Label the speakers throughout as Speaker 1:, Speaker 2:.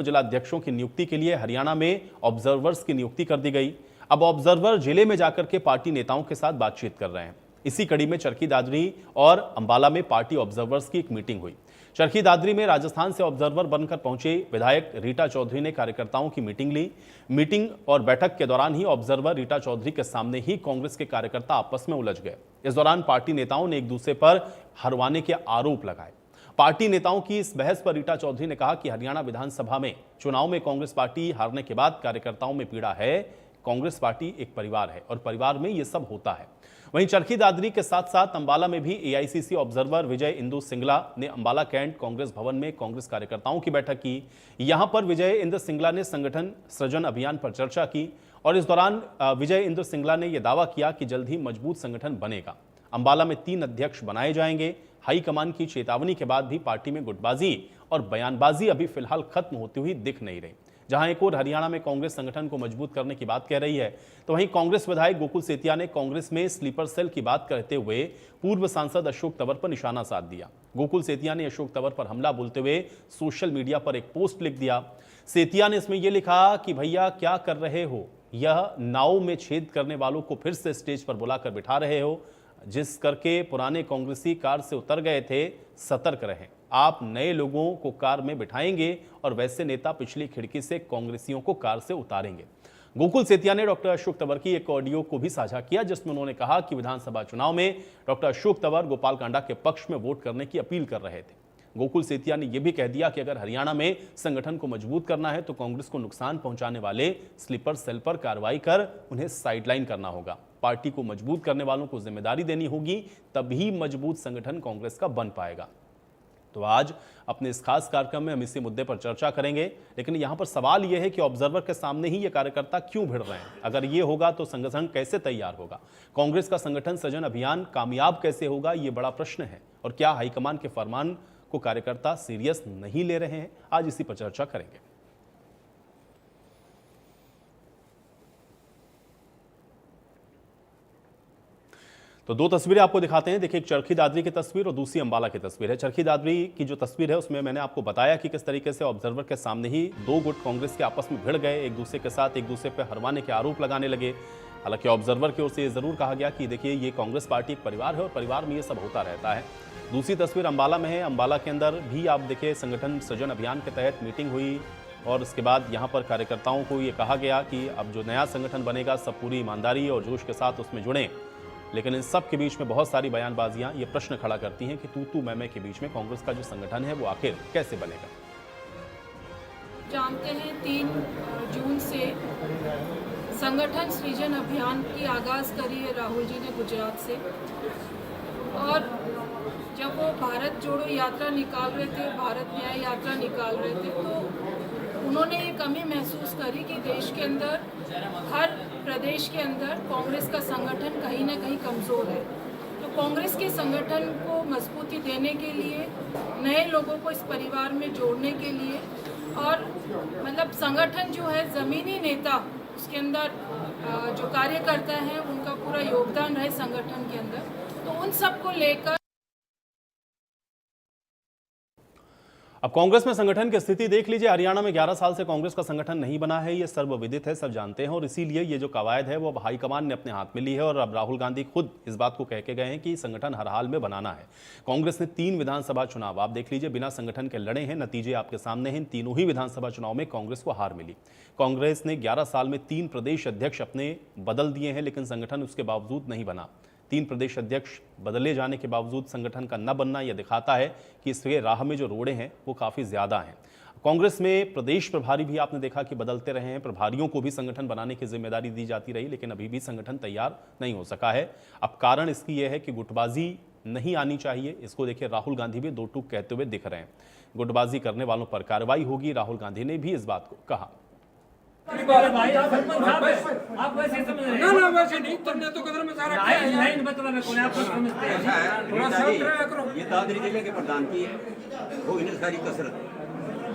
Speaker 1: जिलाध्यक्षों की नियुक्ति के लिए हरियाणा में ऑब्जर्वर्स की नियुक्ति कर दी गई। अब ऑब्जर्वर जिले में जाकर के पार्टी नेताओं के साथ बातचीत कर रहे हैं। इसी कड़ी में चरखी दादरी और अंबाला में पार्टी ऑब्जर्वर्स की एक मीटिंग हुई। चरखी दादरी में राजस्थान से ऑब्जर्वर बनकर पहुंचे विधायक रीटा चौधरी ने कार्यकर्ताओं की मीटिंग ली। मीटिंग और बैठक के दौरान ही ऑब्जर्वर रीटा चौधरी के सामने ही कांग्रेस के कार्यकर्ता आपस में उलझ गए। इस दौरान पार्टी नेताओं ने एक दूसरे पर हरवाने के आरोप लगाए। पार्टी नेताओं की इस बहस पर रीटा चौधरी ने कहा कि हरियाणा विधानसभा में चुनाव में कांग्रेस पार्टी हारने के बाद कार्यकर्ताओं में पीड़ा है। कांग्रेस पार्टी एक परिवार है और परिवार में यह सब होता है। वहीं चरखी दादरी के साथ साथ अंबाला में भी एआईसीसी ऑब्जर्वर विजय इंदु सिंगला ने अंबाला कैंट कांग्रेस भवन में कांग्रेस कार्यकर्ताओं की बैठक की। यहां पर विजय इंदु सिंगला ने संगठन सृजन अभियान पर चर्चा की और इस दौरान विजय इंदु सिंगला ने यह दावा किया कि जल्द ही मजबूत संगठन बनेगा। अंबाला में 3 अध्यक्ष बनाए जाएंगे। हाईकमान की चेतावनी के बाद भी पार्टी में गुटबाजी और बयानबाजी अभी फिलहाल खत्म होती हुई दिख नहीं रही। जहां एक और हरियाणा में कांग्रेस संगठन को मजबूत करने की बात कह रही है, तो वहीं कांग्रेस विधायक गोकुल सेतिया ने कांग्रेस में स्लीपर सेल की बात करते हुए पूर्व सांसद अशोक तंवर पर निशाना साध दिया। गोकुल सेतिया ने अशोक तंवर पर हमला बोलते हुए सोशल मीडिया पर एक पोस्ट लिख दिया। सेतिया ने इसमें यह लिखा कि भैया क्या कर रहे हो, यह नाव में छेद करने वालों को फिर से स्टेज पर बुलाकर बिठा रहे हो। जिस करके पुराने कांग्रेसी कार से उतर गए थे, सतर्क रहें। आप नए लोगों को कार में बिठाएंगे और वैसे नेता पिछली खिड़की से कांग्रेसियों को कार से उतारेंगे। गोकुल सेतिया ने डॉक्टर अशोक तंवर की एक ऑडियो को भी साझा किया, जिसमें उन्होंने कहा कि विधानसभा चुनाव में डॉक्टर अशोक तंवर गोपाल कांडा के पक्ष में वोट करने की अपील कर रहे थे। गोकुल सेतिया ने यह भी कह दिया कि अगर हरियाणा में संगठन को मजबूत करना है तो कांग्रेस को नुकसान पहुंचाने वाले स्लीपर सेल पर कार्रवाई कर उन्हें साइडलाइन करना होगा। पार्टी को मजबूत करने वालों को जिम्मेदारी देनी होगी, तभी मजबूत संगठन कांग्रेस का बन पाएगा। तो आज अपने इस खास कार्यक्रम में हम इसी मुद्दे पर चर्चा करेंगे, लेकिन यहां पर सवाल यह है कि ऑब्जर्वर के सामने ही ये कार्यकर्ता क्यों भिड़ रहे हैं। अगर ये होगा तो संगठन कैसे तैयार होगा, कांग्रेस का संगठन सृजन अभियान कामयाब कैसे होगा, ये बड़ा प्रश्न है। और क्या हाईकमान के फरमान को कार्यकर्ता सीरियस नहीं ले रहे हैं, आज इसी पर चर्चा करेंगे। तो 2 तस्वीरें आपको दिखाते हैं। देखिए, एक चरखी दादरी की तस्वीर और दूसरी अंबाला की तस्वीर है। चरखी दादरी की जो तस्वीर है उसमें मैंने आपको बताया कि किस तरीके से ऑब्जर्वर के सामने ही 2 गुट कांग्रेस के आपस में भिड़ गए, एक दूसरे के साथ एक दूसरे पर हरवाने के आरोप लगाने लगे। हालांकि ऑब्जर्वर की ओर से जरूर कहा गया कि देखिए, ये कांग्रेस पार्टी एक परिवार है और परिवार में ये सब होता रहता है। दूसरी तस्वीर अंबाला में है। अंबाला के अंदर भी आप देखिए, संगठन सृजन अभियान के तहत मीटिंग हुई और उसके बाद यहाँ पर कार्यकर्ताओं को ये कहा गया कि अब जो नया संगठन बनेगा सब पूरी ईमानदारी और जोश के साथ उसमें जुड़ें। लेकिन इन सब के बीच में बहुत सारी बयानबाजियां ये प्रश्न खड़ा करती हैं कि तू मैं के बीच में कांग्रेस का जो संगठन है वो आखिर कैसे बनेगा।
Speaker 2: जानते हैं 3 जून से संगठन सृजन अभियान की आगाज करी है राहुल जी ने गुजरात से। और जब वो भारत जोड़ो यात्रा निकाल रहे थे, भारत न्याय यात्रा निकाल रहे थे, तो उन्होंने ये कमी महसूस करी कि देश के अंदर हर प्रदेश के अंदर कांग्रेस का संगठन कहीं ना कहीं कमज़ोर है। तो कांग्रेस के संगठन को मजबूती देने के लिए, नए लोगों को इस परिवार में जोड़ने के लिए और मतलब संगठन जो है ज़मीनी नेता उसके अंदर जो कार्यकर्ता हैं उनका पूरा योगदान रहे संगठन के अंदर, तो उन सब को लेकर
Speaker 1: अब कांग्रेस में संगठन की स्थिति देख लीजिए। हरियाणा में 11 साल से कांग्रेस का संगठन नहीं बना है, ये सर्वविदित है, सब जानते हैं। और इसीलिए ये जो कवायद है वो अब हाईकमान ने अपने हाथ में ली है और अब राहुल गांधी खुद इस बात को कह के गए हैं कि संगठन हर हाल में बनाना है। कांग्रेस ने 3 विधानसभा चुनाव आप देख लीजिए बिना संगठन के लड़े हैं, नतीजे आपके सामने हैं। तीनों ही विधानसभा चुनाव में कांग्रेस को हार मिली। कांग्रेस ने 11 साल में 3 प्रदेश अध्यक्ष अपने बदल दिए हैं, लेकिन संगठन उसके बावजूद नहीं बना। 3 प्रदेश अध्यक्ष बदले जाने के बावजूद संगठन का न बनना यह दिखाता है कि इसके राह में जो रोड़े हैं वो काफ़ी ज़्यादा हैं। कांग्रेस में प्रदेश प्रभारी भी आपने देखा कि बदलते रहे हैं, प्रभारियों को भी संगठन बनाने की जिम्मेदारी दी जाती रही, लेकिन अभी भी संगठन तैयार नहीं हो सका है। अब कारण इसकी यह है कि गुटबाजी नहीं आनी चाहिए। इसको देखिए, राहुल गांधी भी 2 टूक कहते हुए दिख रहे हैं। गुटबाजी करने वालों पर कार्रवाई होगी, राहुल गांधी ने भी इस बात को कहा।
Speaker 3: आप वैसे समझ रहे हैं? ना वैसे नहीं, तुमने तो कदर में सारा लाइन बतला में कौन आप समझते हैं? थोड़ा सा करो। ये दादरी जिले के प्रधान की है, वो इन्हें सारी कसरत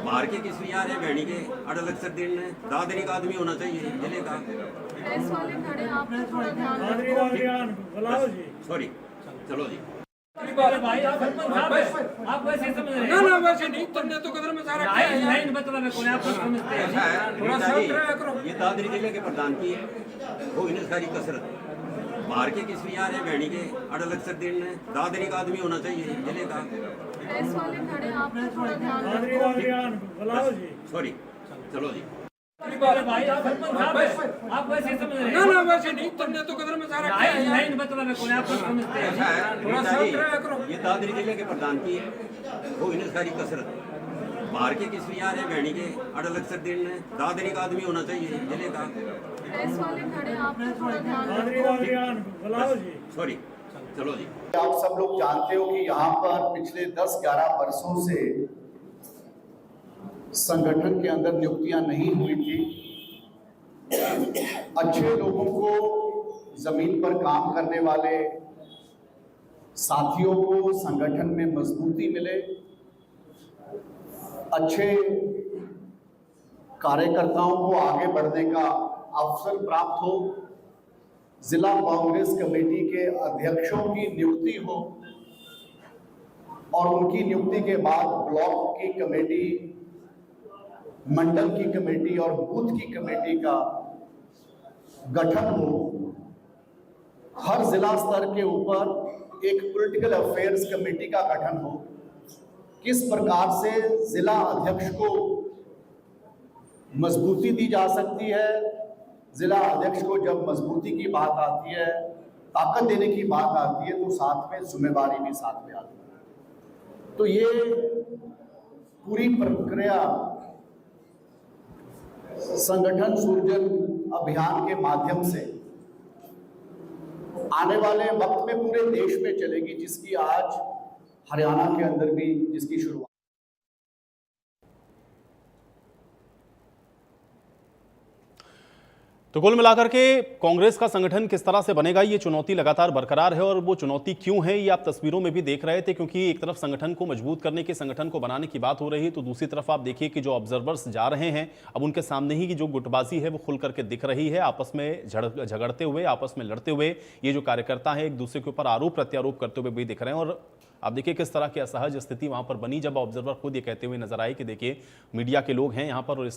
Speaker 3: बाहर के किस लिए आ रहे हैं, भेड़ी के अड़ल अक्सर दिन में दादरी का आदमी होना चाहिए जिले का।
Speaker 2: प्रेस वाले खड़े, आप थोड़ा ध्यान रखो।
Speaker 3: सॉरी, चलो जी। भाई आप सरपंच साहब आप वैसे समझ रहे हैं।
Speaker 4: ना वैसे नहीं, तुमने तो कदर में सारा किया है।
Speaker 3: नहीं मतलब मैं कौन आपको समझते हैं।
Speaker 5: ऐसा है
Speaker 4: थोड़ा
Speaker 5: रीता जी,
Speaker 4: सख्त रहा करो।
Speaker 5: ये दादरी जिले के प्रधान की है वो इन्हें सारी कसरत बाहर के किस लिया रहे बहनी के अड़ल अक्सर दिन ने दादरी का आदमी होना चाहिए जिले का।
Speaker 2: प्रेस वाले खड़े हैं, आपने थोड़ा ध्यान रखो।
Speaker 5: सॉरी चलो जी।
Speaker 3: भाई आप सरपंच साहब आप वैसे समझ रहे हैं।
Speaker 4: ना वैसे नहीं, तुमने तो कदर में सारा किया है।
Speaker 3: नहीं मतलब मैं कौन आपको समझते हैं।
Speaker 5: ऐसा है
Speaker 4: थोड़ा
Speaker 5: रीता
Speaker 4: सख्त रहा करो।
Speaker 5: जी, ये दादरी जिले के प्रधान की है वो इन्हें सारी कसरत बाहर के किस लिया रहे बहनी के अड़ल अक्सर दिन ने दादरी का आदमी होना चाहिए जिले का।
Speaker 2: प्रेस वाले खड़े हैं, आपने थोड़ा ध्यान रखो।
Speaker 5: सॉरी चलो जी।
Speaker 6: आप सब लोग जानते हो कि यहाँ पर पिछले 10-11 वर्षों से संगठन के अंदर नियुक्तियां नहीं हुई थी। अच्छे लोगों को, जमीन पर काम करने वाले साथियों को संगठन में मजबूती मिले, अच्छे कार्यकर्ताओं को आगे बढ़ने का अवसर प्राप्त हो, जिला कांग्रेस कमेटी के अध्यक्षों की नियुक्ति हो और उनकी नियुक्ति के बाद ब्लॉक की कमेटी, मंडल की कमेटी और बूथ की कमेटी का गठन हो। हर जिला स्तर के ऊपर एक पॉलिटिकल अफेयर्स कमेटी का गठन हो। किस प्रकार से जिला अध्यक्ष को मजबूती दी जा सकती है, जिला अध्यक्ष को जब मजबूती की बात आती है, ताकत देने की बात आती है, तो साथ में जिम्मेदारी भी साथ में आती है। तो ये पूरी प्रक्रिया संगठन सृजन अभियान के माध्यम से आने वाले वक्त में पूरे देश में चलेगी, जिसकी आज हरियाणा के अंदर भी जिसकी शुरुआत।
Speaker 1: तो कुल मिलाकर के कांग्रेस का संगठन किस तरह से बनेगा, ये चुनौती लगातार बरकरार है। और वो चुनौती क्यों है ये आप तस्वीरों में भी देख रहे थे, क्योंकि एक तरफ संगठन को मजबूत करने के, संगठन को बनाने की बात हो रही है, तो दूसरी तरफ आप देखिए कि जो ऑब्जर्वर्स जा रहे हैं अब उनके सामने ही की जो गुटबाजी है वो खुल करके दिख रही है। आपस में झगड़ते हुए, आपस में लड़ते हुए ये जो कार्यकर्ता हैं एक दूसरे के ऊपर आरोप प्रत्यारोप करते हुए भी दिख रहे हैं। और आप देखिए किस तरह की असहज स्थिति वहां पर बनी जब ऑब्जर्वर खुद ये कहते हुए नजर आए कि देखिए मीडिया के लोग हैं यहाँ पर और